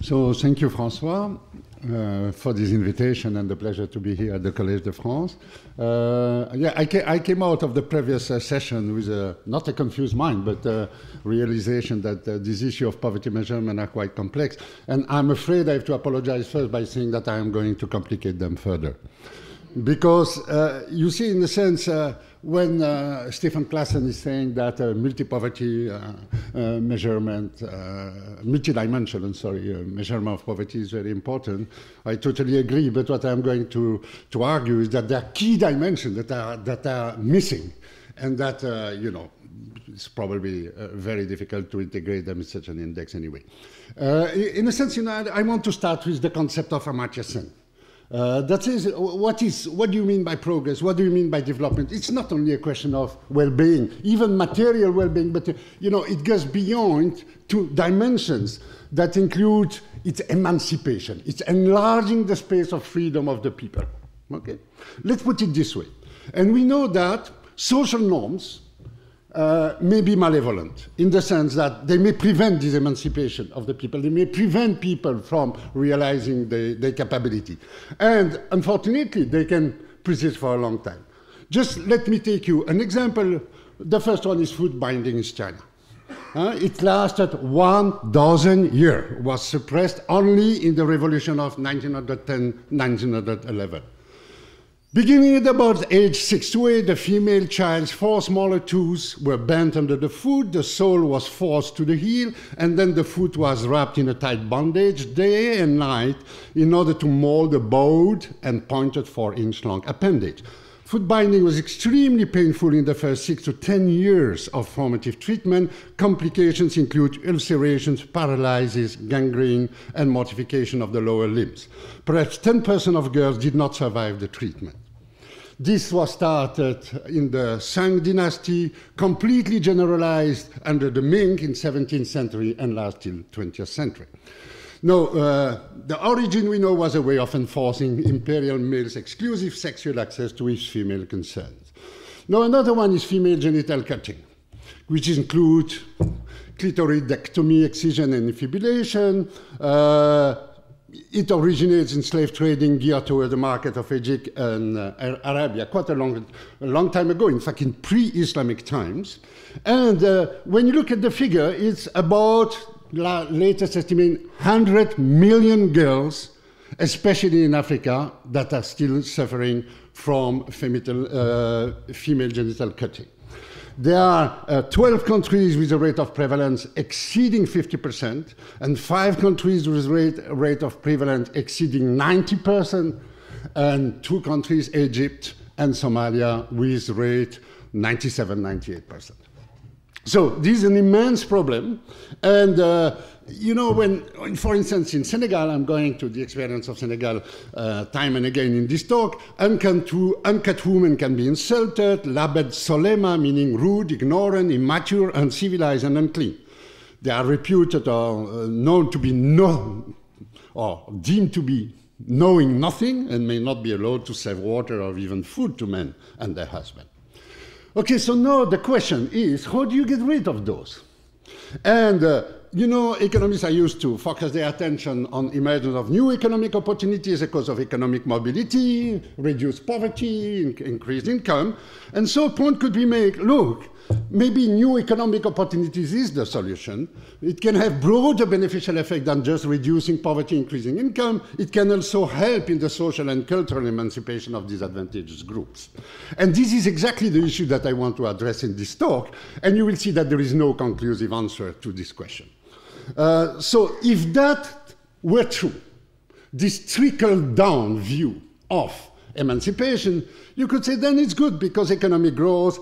So thank you, François, for this invitation and the pleasure to be here at the Collège de France. I came out of the previous session with not a confused mind, but a realization that this issue of poverty measurement are quite complex. And I'm afraid I have to apologize first by saying that I am going to complicate them further. Because you see, in a sense, when Stephen Classen is saying that multi-poverty measurement, multidimensional, measurement of poverty is very important, I totally agree. But what I'm going to argue is that there are key dimensions that are missing, and that it's probably very difficult to integrate them in such an index anyway. In a sense, I want to start with the concept of Amartya Sen. That is, what do you mean by progress? What do you mean by development? It's not only a question of well-being, even material well-being, but it goes beyond two dimensions that include its emancipation. It's enlarging the space of freedom of the people. Okay? Let's put it this way. And we know that social norms may be malevolent in the sense that they may prevent this emancipation of the people. They may prevent people from realizing their capability. And unfortunately, they can persist for a long time. Just let me take you an example. The first one is food binding in China. It lasted 1,000 years, was suppressed only in the revolution of 1910, 1911. Beginning at about age 6 to 8, the female child's 4 smaller toes were bent under the foot, the sole was forced to the heel, and then the foot was wrapped in a tight bandage day and night in order to mold a bowed and pointed 4-inch long appendage. Foot binding was extremely painful in the first 6 to 10 years of formative treatment. Complications include ulcerations, paralysis, gangrene, and mortification of the lower limbs. Perhaps 10% of girls did not survive the treatment. This was started in the Shang dynasty, completely generalized under the Ming in 17th century and last till 20th century. No, the origin we know was a way of enforcing imperial males' exclusive sexual access to each female concerned. Now, another one is female genital cutting, which includes clitoridectomy, excision, and infibulation. It originates in slave trading geared toward the market of Egypt and Arabia quite a long time ago, in fact, in pre-Islamic times. And when you look at the figure, it's about latest estimate 100 million girls, especially in Africa, that are still suffering from female genital cutting. There are 12 countries with a rate of prevalence exceeding 50%, and 5 countries with a rate of prevalence exceeding 90%, and 2 countries, Egypt and Somalia, with rate 97–98%. So this is an immense problem, and when, for instance, in Senegal, I'm going to the experience of Senegal time and again in this talk, uncut women can be insulted, labeled solema, meaning rude, ignorant, immature, uncivilized, and unclean. They are reputed or known to be or deemed to be knowing nothing and may not be allowed to serve water or even food to men and their husbands. Okay, so now the question is, how do you get rid of those? And, economists are used to focus their attention on emergence of new economic opportunities because of economic mobility, reduced poverty, increased income. And so a point could be made, look, maybe new economic opportunities is the solution. It can have broader beneficial effect than just reducing poverty, increasing income. It can also help in the social and cultural emancipation of disadvantaged groups. And this is exactly the issue that I want to address in this talk. And you will see that there is no conclusive answer to this question. So if that were true, this trickle-down view of emancipation, you could say then it's good because economic growth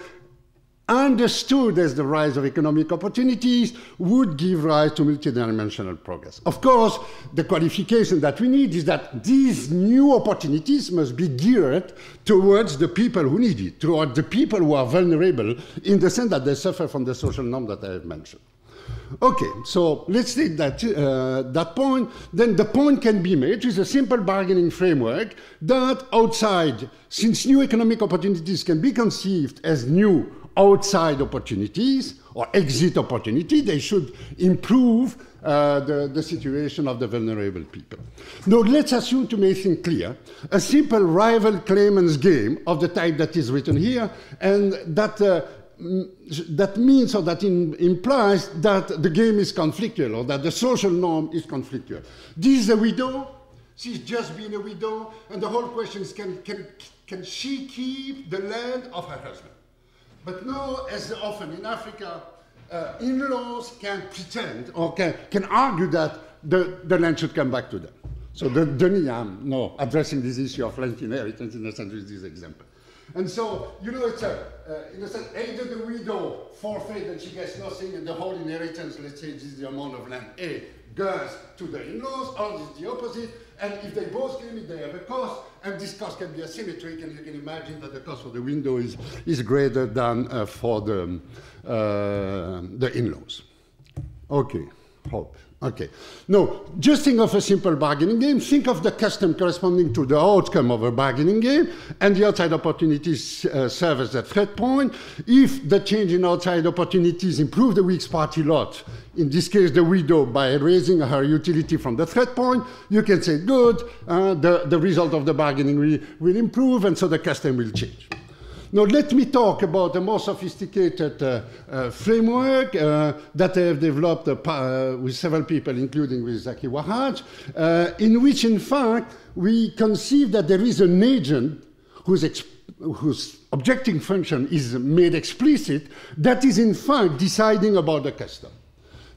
understood as the rise of economic opportunities would give rise to multidimensional progress. Of course, the qualification that we need is that these new opportunities must be geared towards the people who need it, towards the people who are vulnerable in the sense that they suffer from the social norm that I have mentioned. Okay, so let's take that point. Then the point can be made with a simple bargaining framework that outside, since new economic opportunities can be conceived as new outside opportunities or exit opportunity. They should improve the situation of the vulnerable people. Now, let's assume, to make things clear, a simple rival claimants game of the type that is written here, and that means or that implies that the game is conflictual or that the social norm is conflictual. This is a widow. She's just been a widow, and the whole question is, can she keep the land of her husband? But now, as often in Africa, in-laws can pretend or can argue that the land should come back to them. So Denis, I'm now addressing this issue of land inheritance in a sense with this example. And so, you know, it's in a sense, either the widow forfeit and she gets nothing, and the whole inheritance, let's say this is the amount of land A, goes to the in-laws, or it's the opposite. And if they both claim it, they have a cost, and this cost can be asymmetric, and you can imagine that the cost for the window is greater than for the in-laws. Okay, hope. Okay. Now, just think of a simple bargaining game. Think of the custom corresponding to the outcome of a bargaining game, and the outside opportunities serve as that threat point. If the change in outside opportunities improve the weak party lot, in this case the widow, by raising her utility from the threat point, you can say, good, the result of the bargaining will improve, and so the custom will change. Now, let me talk about a more sophisticated framework that I have developed with several people, including with Zaki Wahaj, in which, in fact, we conceive that there is an agent whose objective function is made explicit that is, in fact, deciding about the custom.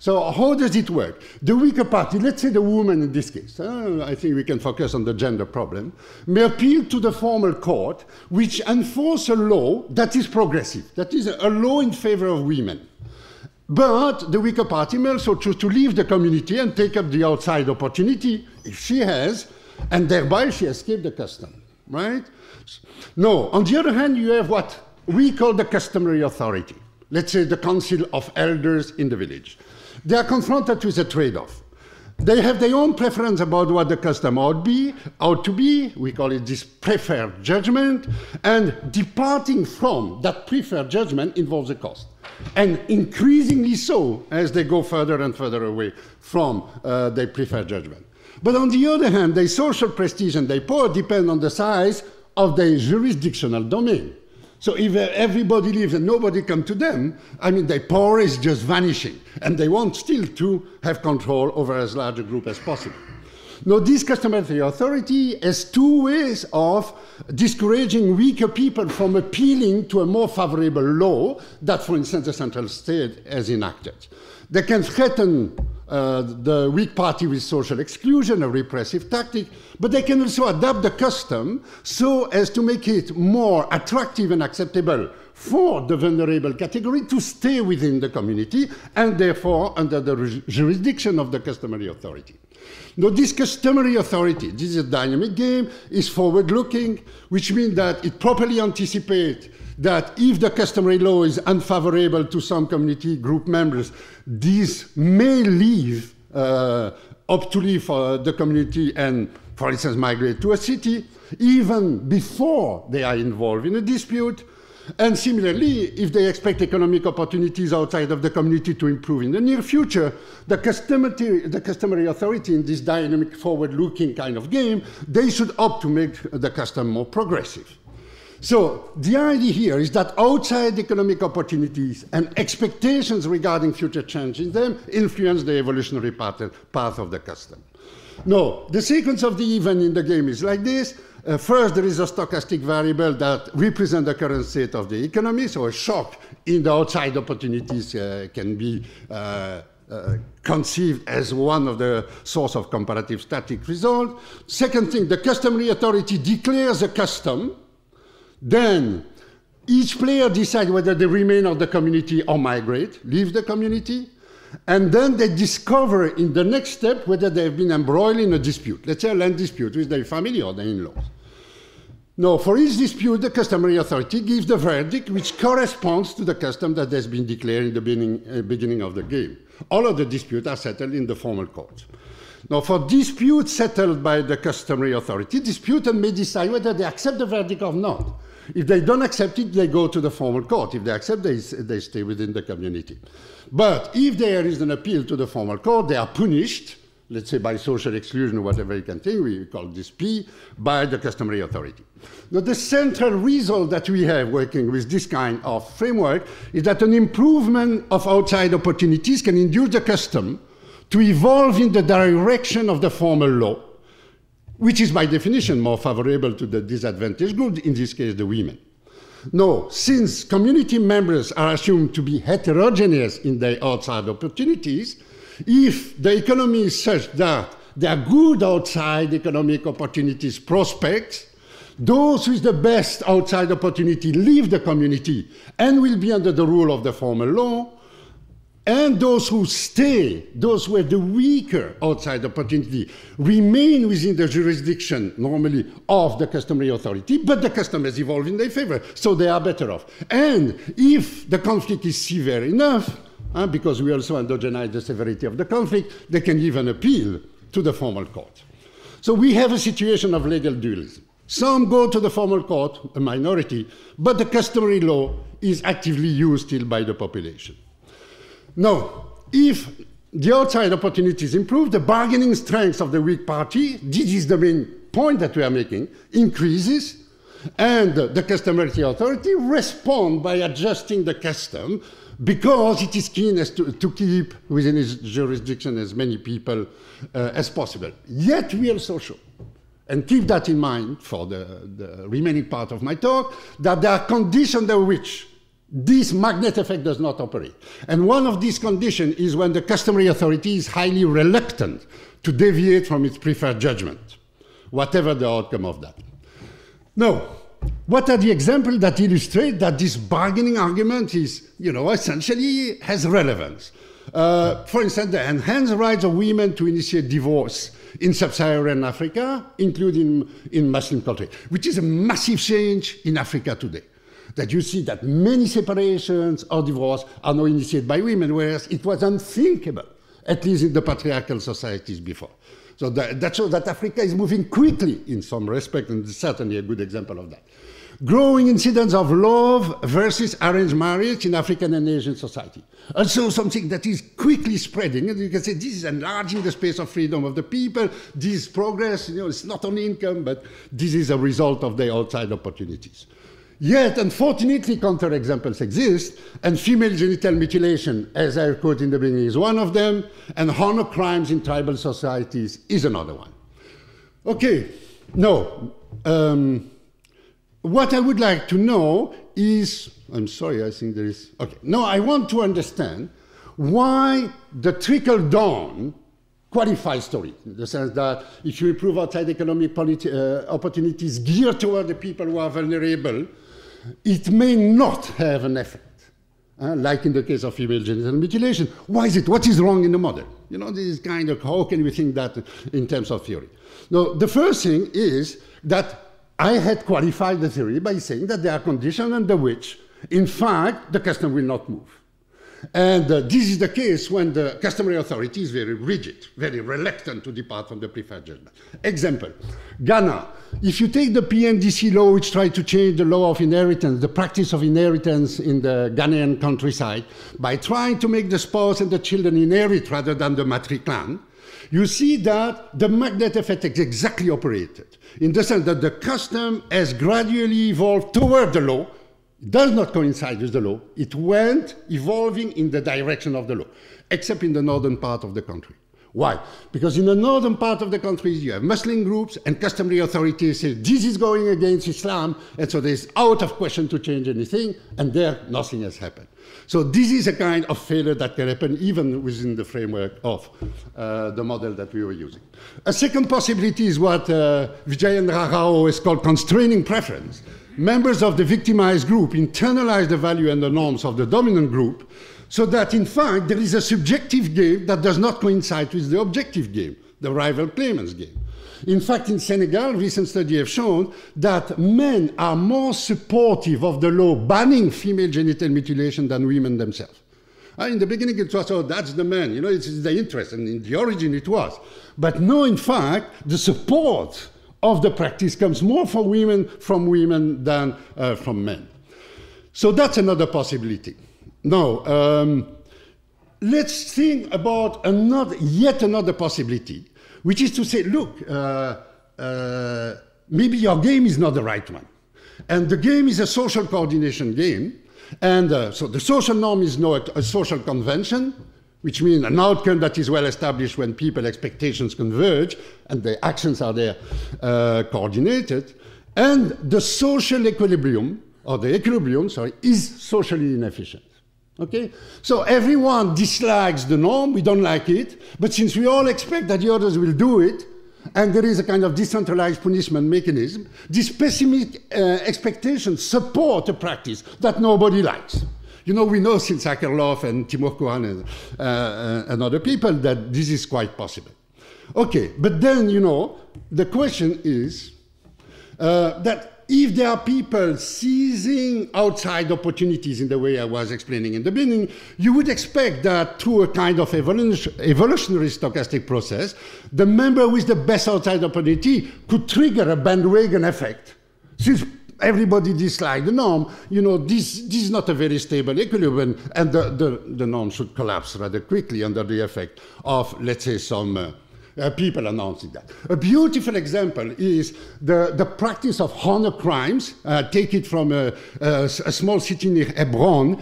So how does it work? The weaker party, let's say the woman in this case, I think we can focus on the gender problem, may appeal to the formal court, which enforces a law that is progressive, that is a law in favor of women. But the weaker party may also choose to leave the community and take up the outside opportunity, if she has, and thereby she escaped the custom, right? No, on the other hand, you have what we call the customary authority. Let's say the council of elders in the village. They are confronted with a trade-off. They have their own preference about what the custom ought to be. We call it this preferred judgment. And departing from that preferred judgment involves a cost. And increasingly so as they go further and further away from their preferred judgment. But on the other hand, their social prestige and their power depend on the size of their jurisdictional domain. So if everybody leaves and nobody comes to them, I mean, their power is just vanishing, and they want still to have control over as large a group as possible. Now, this customary authority has two ways of discouraging weaker people from appealing to a more favorable law that, for instance, the central state has enacted. They can threaten the weak party with social exclusion, a repressive tactic, but they can also adapt the custom so as to make it more attractive and acceptable for the vulnerable category to stay within the community and therefore under the jurisdiction of the customary authority. Now, this customary authority, this is a dynamic game, is forward-looking, which means that it properly anticipates that if the customary law is unfavorable to some community group members, these may leave, opt to leave the community and, for instance, migrate to a city, even before they are involved in a dispute. And similarly, if they expect economic opportunities outside of the community to improve in the near future, the customary authority in this dynamic, forward-looking kind of game, they should opt to make the custom more progressive. So the idea here is that outside economic opportunities and expectations regarding future change in them influence the evolutionary path of the custom. Now, the sequence of the event in the game is like this. First, there is a stochastic variable that represents the current state of the economy, so a shock in the outside opportunities can be conceived as one of the source of comparative static result. Second thing, the customary authority declares a custom. Then each player decides whether they remain on the community or migrate, leave the community, and then they discover in the next step whether they have been embroiled in a dispute, let's say a land dispute with their family or their in-laws. Now, for each dispute, the customary authority gives the verdict which corresponds to the custom that has been declared in the beginning of the game. All of the disputes are settled in the formal court. Now, for disputes settled by the customary authority, disputants may decide whether they accept the verdict or not. If they don't accept it, they go to the formal court. If they accept, they stay within the community. But if there is an appeal to the formal court, they are punished, let's say by social exclusion or whatever you can think, we call this P, by the customary authority. Now, the central result that we have working with this kind of framework is that an improvement of outside opportunities can induce the custom to evolve in the direction of the formal law, which is by definition more favorable to the disadvantaged group, in this case the women. Now, since community members are assumed to be heterogeneous in their outside opportunities, if the economy is such that there are good outside economic opportunities prospects, those with the best outside opportunity leave the community and will be under the rule of the formal law, and those who stay, those who have the weaker outside opportunity, remain within the jurisdiction, normally, of the customary authority, but the custom has evolved in their favor, so they are better off. And if the conflict is severe enough, because we also endogenize the severity of the conflict, they can even appeal to the formal court. So we have a situation of legal dualism. Some go to the formal court, a minority, but the customary law is actively used still by the population. Now, if the outside opportunities improve, the bargaining strength of the weak party, this is the main point that we are making, increases, and the customary authority responds by adjusting the custom because it is keen to keep within its jurisdiction as many people as possible. Yet we also show, and keep that in mind for the remaining part of my talk, that there are conditions under which this magnet effect does not operate. And one of these conditions is when the customary authority is highly reluctant to deviate from its preferred judgment, whatever the outcome of that. Now, what are the examples that illustrate that this bargaining argument is, essentially has relevance? For instance, the enhanced rights of women to initiate divorce in sub-Saharan Africa, including in Muslim countries, which is a massive change in Africa today. That you see that many separations or divorce are now initiated by women, whereas it was unthinkable, at least in the patriarchal societies before. So that shows that Africa is moving quickly in some respect, and it's certainly a good example of that. Growing incidence of love versus arranged marriage in African and Asian society. Also something that is quickly spreading, and you can say this is enlarging the space of freedom of the people, this progress, it's not only income, but this is a result of the outside opportunities. Yet, unfortunately, counterexamples exist, and female genital mutilation, as I quote in the beginning, is one of them, and honor crimes in tribal societies is another one. Okay, now, what I would like to know is, I'm sorry, I think there is, okay. No, I want to understand why the trickle-down qualified story, in the sense that if you improve outside economic opportunities geared toward the people who are vulnerable, it may not have an effect, like in the case of female genital mutilation. Why is it? What is wrong in the model? This is kind of, how can we think that in terms of theory? Now, the first thing is that I had qualified the theory by saying that there are conditions under which, in fact, the custom will not move. And this is the case when the customary authority is very rigid, very reluctant to depart from the preferred judgment. Example, Ghana. If you take the PNDC law, which tried to change the law of inheritance, the practice of inheritance in the Ghanaian countryside, by trying to make the spouse and the children inherit rather than the matriclan, you see that the magnet effect is exactly operated, in the sense that the custom has gradually evolved toward the law, does not coincide with the law. It went evolving in the direction of the law, except in the northern part of the country. Why? Because in the northern part of the country, you have Muslim groups and customary authorities say this is going against Islam, and so there's out of question to change anything, and there nothing has happened. So this is a kind of failure that can happen even within the framework of the model that we were using. A second possibility is what Vijayendra Rao has called constraining preference. Members of the victimized group internalize the value and the norms of the dominant group, so that in fact there is a subjective game that does not coincide with the objective game, the rival claimants game. In fact, in Senegal, recent studies have shown that men are more supportive of the law banning female genital mutilation than women themselves. In the beginning it was, oh, that's the man, it's the interest, and in the origin it was. But no, in fact, the support of the practice comes more from women than from men. So that's another possibility. Now, let's think about yet another possibility, which is to say, look, maybe your game is not the right one. And the game is a social coordination game. And so the social norm is now a social convention, which means an outcome that is well established when people's expectations converge and the actions are there coordinated. And the social equilibrium, or the equilibrium, sorry, is socially inefficient. Okay? So everyone dislikes the norm, we don't like it, but since we all expect that the others will do it, and there is a kind of decentralized punishment mechanism, these pessimistic expectations support a practice that nobody likes. You know, we know since Akerlof and Timur Kuran and other people that this is quite possible. Okay, but then, you know, the question is that if there are people seizing outside opportunities in the way I was explaining in the beginning, you would expect that through a kind of evolutionary stochastic process, the member with the best outside opportunity could trigger a bandwagon effect. Since everybody dislikes the norm, you know, this is not a very stable equilibrium, and the norm should collapse rather quickly under the effect of, let's say, some people announcing that. A beautiful example is the practice of honor crimes. Take it from a small city near Hebron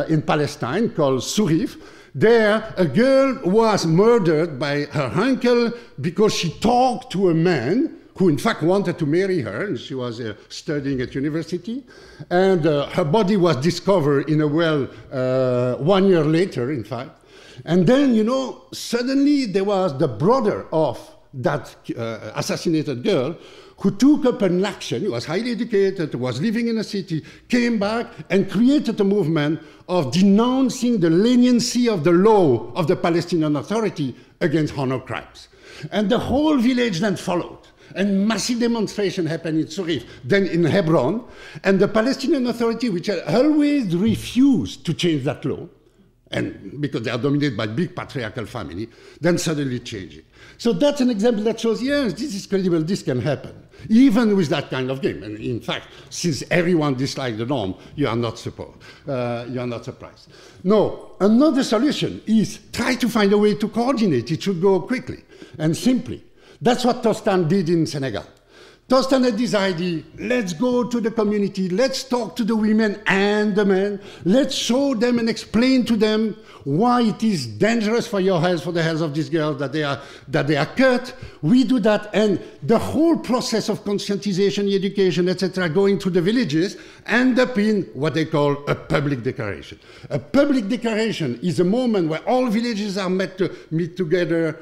in Palestine called Surif. There, a girl was murdered by her uncle because she talked to a man who in fact wanted to marry her, and she was studying at university. And her body was discovered in a well 1 year later, in fact. And then, you know, suddenly there was the brother of that assassinated girl who took up an action. He was highly educated, was living in a city, came back and created a movement of denouncing the leniency of the law of the Palestinian Authority against honor crimes. And the whole village then followed. And massive demonstration happened in Surif, then in Hebron. And the Palestinian Authority, which had always refused to change that law, and because they are dominated by big patriarchal family, then suddenly change it. So that's an example that shows, yes, this is credible, this can happen, even with that kind of game. And in fact, since everyone dislikes the norm, you are not surprised. No, another solution is try to find a way to coordinate. It should go quickly and simply. That's what Tostan did in Senegal. Tostan had this idea, let's go to the community, let's talk to the women and the men, let's show them and explain to them why it is dangerous for your health, for the health of these girls, that they are cut. We do that, and the whole process of conscientization, education, etc., going through the villages, end up in what they call a public declaration. A public declaration is a moment where all villages are meet together,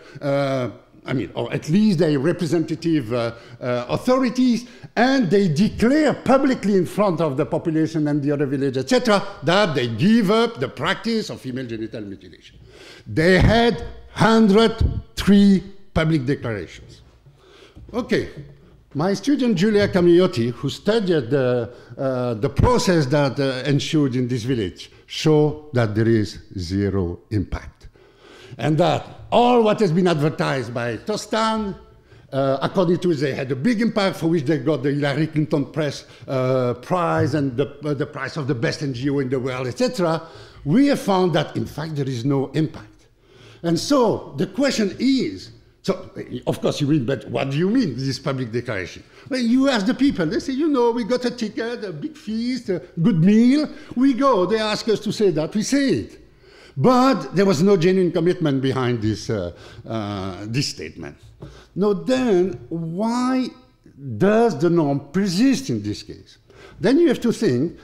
or at least their representative authorities, and they declare publicly in front of the population and the other village, etc., that they give up the practice of female genital mutilation. They had 103 public declarations. Okay, my student Giulia Camiotti, who studied the process that ensued in this village, showed that there is zero impact. And that all what has been advertised by Tostan, according to it, they had a big impact for which they got the Hillary Clinton Press Prize and the prize of the best NGO in the world, etc. We have found that, in fact, there is no impact. And so the question is, so of course you mean, but what do you mean, this public declaration? Well, you ask the people, they say, you know, we got a ticket, a big feast, a good meal, we go, they ask us to say that, we say it. But there was no genuine commitment behind this statement. Now then, why does the norm persist in this case? Then you have to think,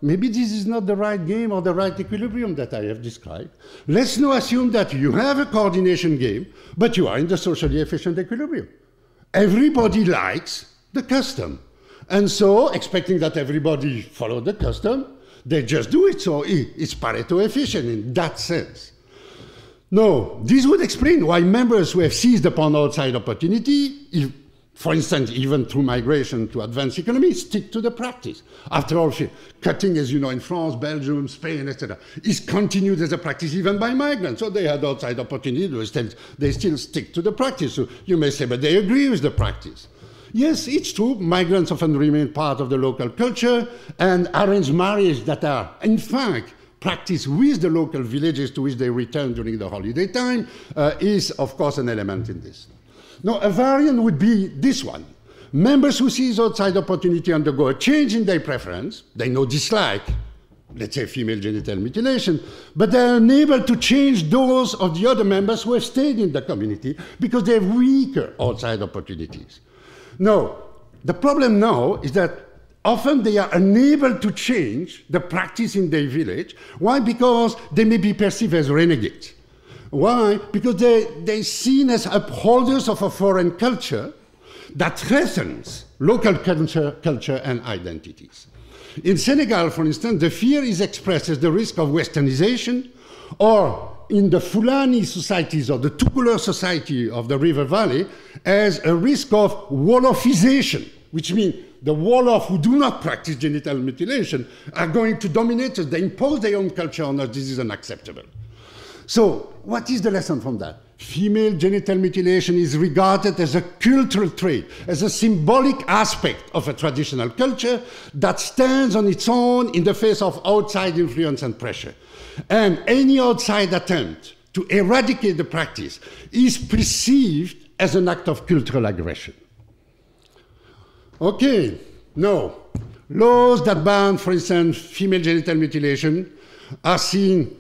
maybe this is not the right game or the right equilibrium that I have described. Let's now assume that you have a coordination game, but you are in the socially efficient equilibrium. Everybody likes the custom. And so, expecting that everybody follow the custom, they just do it, so it's Pareto efficient in that sense. No, this would explain why members who have seized upon outside opportunity, if for instance, even through migration to advanced economy, stick to the practice. After all, cutting, as you know, in France, Belgium, Spain, etc., is continued as a practice even by migrants. So they had outside opportunities, they still stick to the practice. So you may say, but they agree with the practice. Yes, it's true, migrants often remain part of the local culture, and arranged marriage that are, in fact, practiced with the local villages to which they return during the holiday time is, of course, an element in this. Now, a variant would be this one. Members who seize outside opportunity undergo a change in their preference. They no dislike, let's say, female genital mutilation, but they are unable to change those of the other members who have stayed in the community because they have weaker outside opportunities. Now, the problem now is that often they are unable to change the practice in their village. Why? Because they may be perceived as renegades. Why? Because they're seen as upholders of a foreign culture that threatens local culture and identities. In Senegal, for instance, the fear is expressed as the risk of westernization, or in the Fulani societies or the Tukulur society of the River Valley as a risk of Wolofization, which means the Wolof who do not practice genital mutilation are going to dominate us. They impose their own culture on us. This is unacceptable. So what is the lesson from that? Female genital mutilation is regarded as a cultural trait, as a symbolic aspect of a traditional culture that stands on its own in the face of outside influence and pressure. And any outside attempt to eradicate the practice is perceived as an act of cultural aggression. Okay, now, laws that ban, for instance, female genital mutilation are seen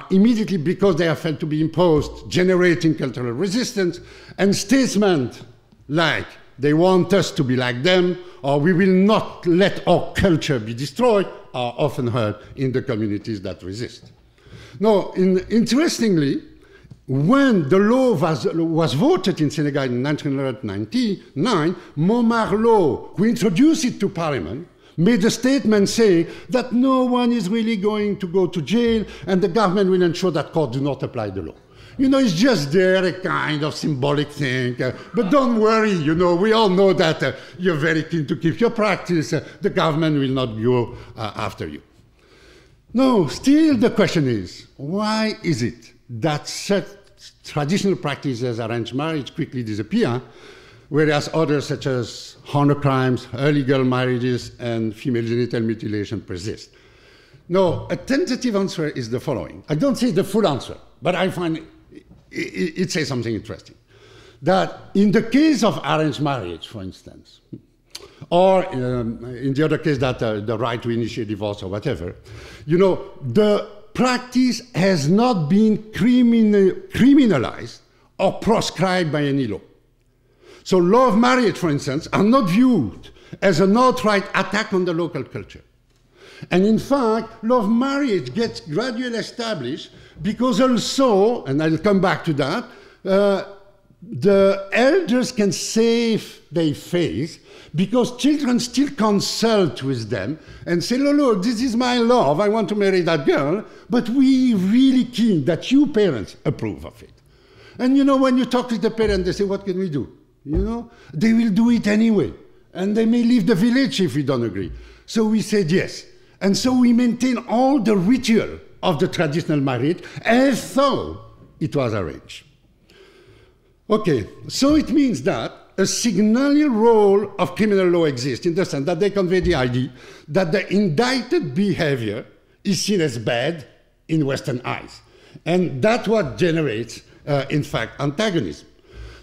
immediately because they are felt to be imposed, generating cultural resistance, and statements like, they want us to be like them, or we will not let our culture be destroyed, are often heard in the communities that resist. Now, interestingly, when the law was voted in Senegal in 1999, Momar Law, who introduced it to Parliament, made a statement saying that no one is really going to go to jail and the government will ensure that courts do not apply the law. You know, it's just there, a kind of symbolic thing. But don't worry, you know, we all know that you're very keen to keep your practice. The government will not go after you. No, still the question is, why is it that such traditional practices as arranged marriage quickly disappear, whereas others such as honor crimes, early girl marriages, and female genital mutilation persist? No, a tentative answer is the following. I don't say the full answer, but I find it says something interesting. That in the case of arranged marriage, for instance, or in the other case that the right to initiate divorce or whatever, you know, the practice has not been criminalized or proscribed by any law. So law of marriage, for instance, are not viewed as an outright attack on the local culture. And in fact, law of marriage gets gradually established because also, and I'll come back to that, the elders can save their faith because children still consult with them and say, look, this is my love, I want to marry that girl, but we really keen that you parents approve of it. And you know, when you talk to the parents, they say, what can we do? You know, they will do it anyway. And they may leave the village if we don't agree. So we said yes. And so we maintain all the ritual of the traditional marriage as though it was arranged. Okay, so it means that a signal role of criminal law exists in the sense that they convey the idea that the indicted behavior is seen as bad in Western eyes. And that's what generates, in fact, antagonism.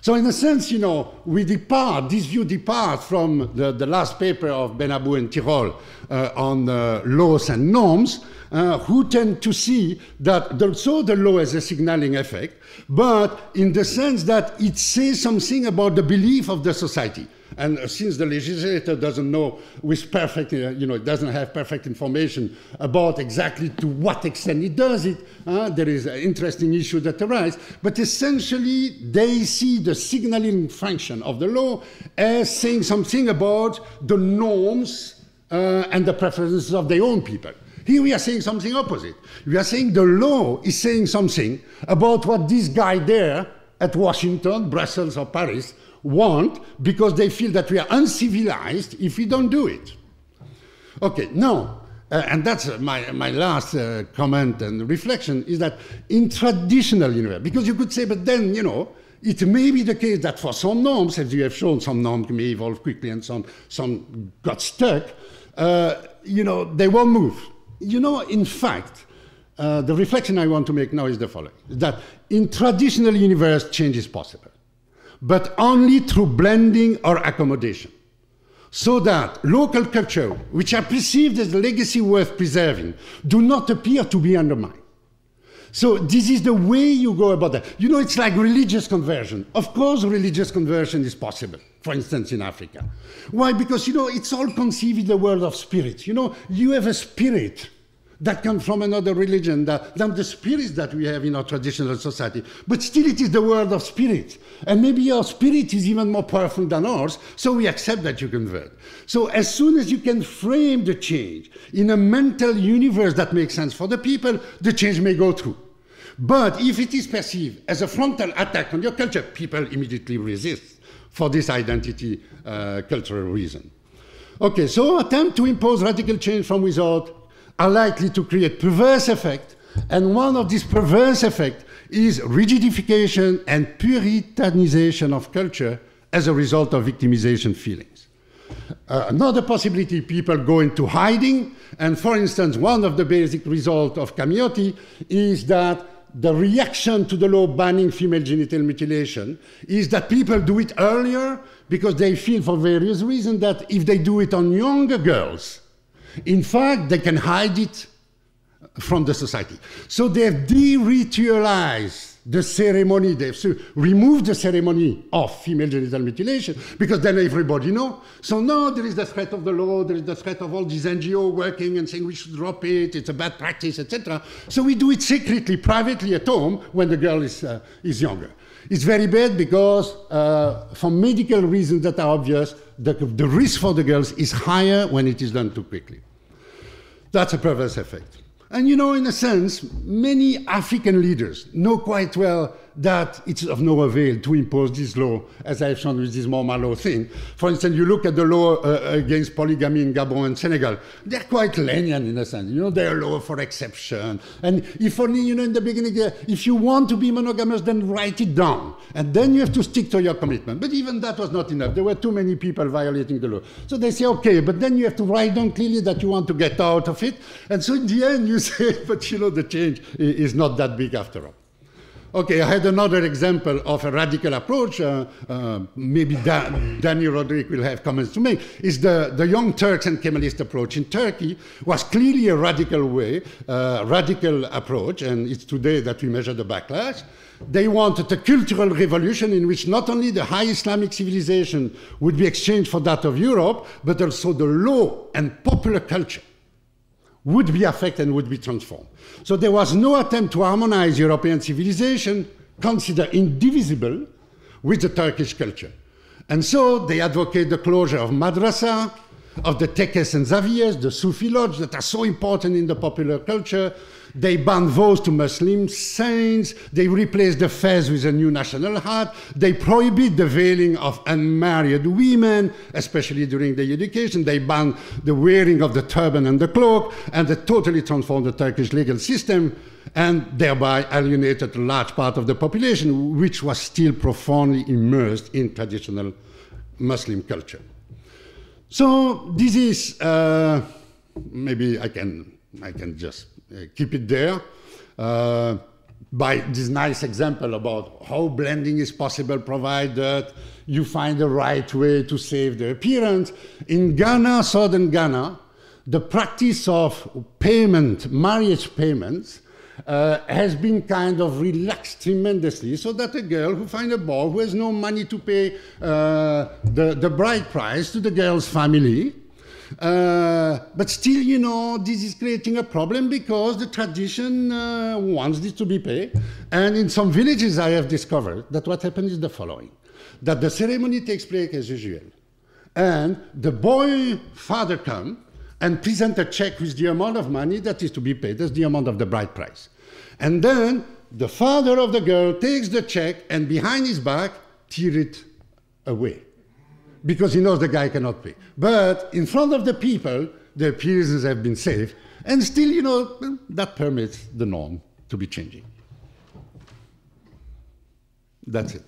So in a sense, you know, this view departs from the last paper of Benabou and Tirole on laws and norms, who tend to see that the law has a signaling effect, but in the sense that it says something about the belief of the society. And since the legislator doesn't know with perfect, it doesn't have perfect information about exactly to what extent it does it, there is an interesting issue that arises. But essentially, they see the signaling function of the law as saying something about the norms and the preferences of their own people. Here we are saying something opposite. We are saying the law is saying something about what this guy there at Washington, Brussels, or Paris want because they feel that we are uncivilized if we don't do it. Okay, now, and that's my last comment and reflection, is that in traditional university, because you could say, but then, you know, it may be the case that for some norms, as you have shown, some norms may evolve quickly and some got stuck, you know, they won't move. You know, in fact, the reflection I want to make now is the following, that in traditional universe, change is possible, but only through blending or accommodation, so that local culture, which are perceived as a legacy worth preserving, do not appear to be undermined. So this is the way you go about that. You know, it's like religious conversion. Of course, religious conversion is possible, for instance, in Africa. Why? Because, you know, it's all conceived in the world of spirit. You know, you have a spirit that comes from another religion than the spirits that we have in our traditional society. But still it is the world of spirit. And maybe your spirit is even more powerful than ours, so we accept that you convert. So as soon as you can frame the change in a mental universe that makes sense for the people, the change may go through. But if it is perceived as a frontal attack on your culture, people immediately resist for this identity cultural reason. Okay, so attempts to impose radical change from without are likely to create perverse effect, and one of these perverse effects is rigidification and puritanization of culture as a result of victimization feelings. Another possibility, people go into hiding, and for instance, one of the basic results of Camiotti is that the reaction to the law banning female genital mutilation is that people do it earlier because they feel for various reasons that if they do it on younger girls, in fact, they can hide it from the society. So they have de-ritualized the ceremony. They've removed the ceremony of female genital mutilation because then everybody knows. So now there is the threat of the law, there is the threat of all these NGOs working and saying we should drop it, it's a bad practice, etc. So we do it secretly, privately at home when the girl is younger. It's very bad because for medical reasons that are obvious, the risk for the girls is higher when it is done too quickly. That's a perverse effect. And you know, in a sense, many African leaders know quite well that it's of no avail to impose this law, as I've shown with this Mormon law thing. For instance, you look at the law against polygamy in Gabon and Senegal. They're quite lenient in a sense. You know, they're a law for exception. And if only, you know, in the beginning, if you want to be monogamous, then write it down. And then you have to stick to your commitment. But even that was not enough. There were too many people violating the law. So they say, okay, but then you have to write down clearly that you want to get out of it. And so in the end, you say, but you know, the change is not that big after all. Okay, I had another example of a radical approach, maybe Danny Roderick will have comments to make, is the Young Turks and Kemalist approach in Turkey was clearly a radical way, radical approach, and it's today that we measure the backlash. They wanted a cultural revolution in which not only the high Islamic civilization would be exchanged for that of Europe, but also the law and popular culture would be affected and would be transformed. So there was no attempt to harmonize European civilization, considered indivisible, with the Turkish culture. And so they advocate the closure of madrasa, of the tekes and zaviyas, the Sufi lodge that are so important in the popular culture. They ban vows to Muslim saints. They replace the fez with a new national hat. They prohibit the veiling of unmarried women, especially during their education. They ban the wearing of the turban and the cloak, and they totally transformed the Turkish legal system and thereby alienated a large part of the population, which was still profoundly immersed in traditional Muslim culture. So this is, maybe I can just keep it there by this nice example about how blending is possible provided you find the right way to save the appearance. In Ghana, southern Ghana, the practice of payment, marriage payments, has been kind of relaxed tremendously, so that a girl who finds a boy who has no money to pay the bride price to the girl's family, but still, you know, this is creating a problem because the tradition wants this to be paid. And in some villages I have discovered that what happens is the following, that the ceremony takes place as usual. And the boy father comes and present a check with the amount of money that is to be paid, that's the amount of the bride price. And then the father of the girl takes the check and behind his back tear it away because he knows the guy cannot pay. But in front of the people, the appearances have been safe, and still, you know, that permits the norm to be changing. That's it.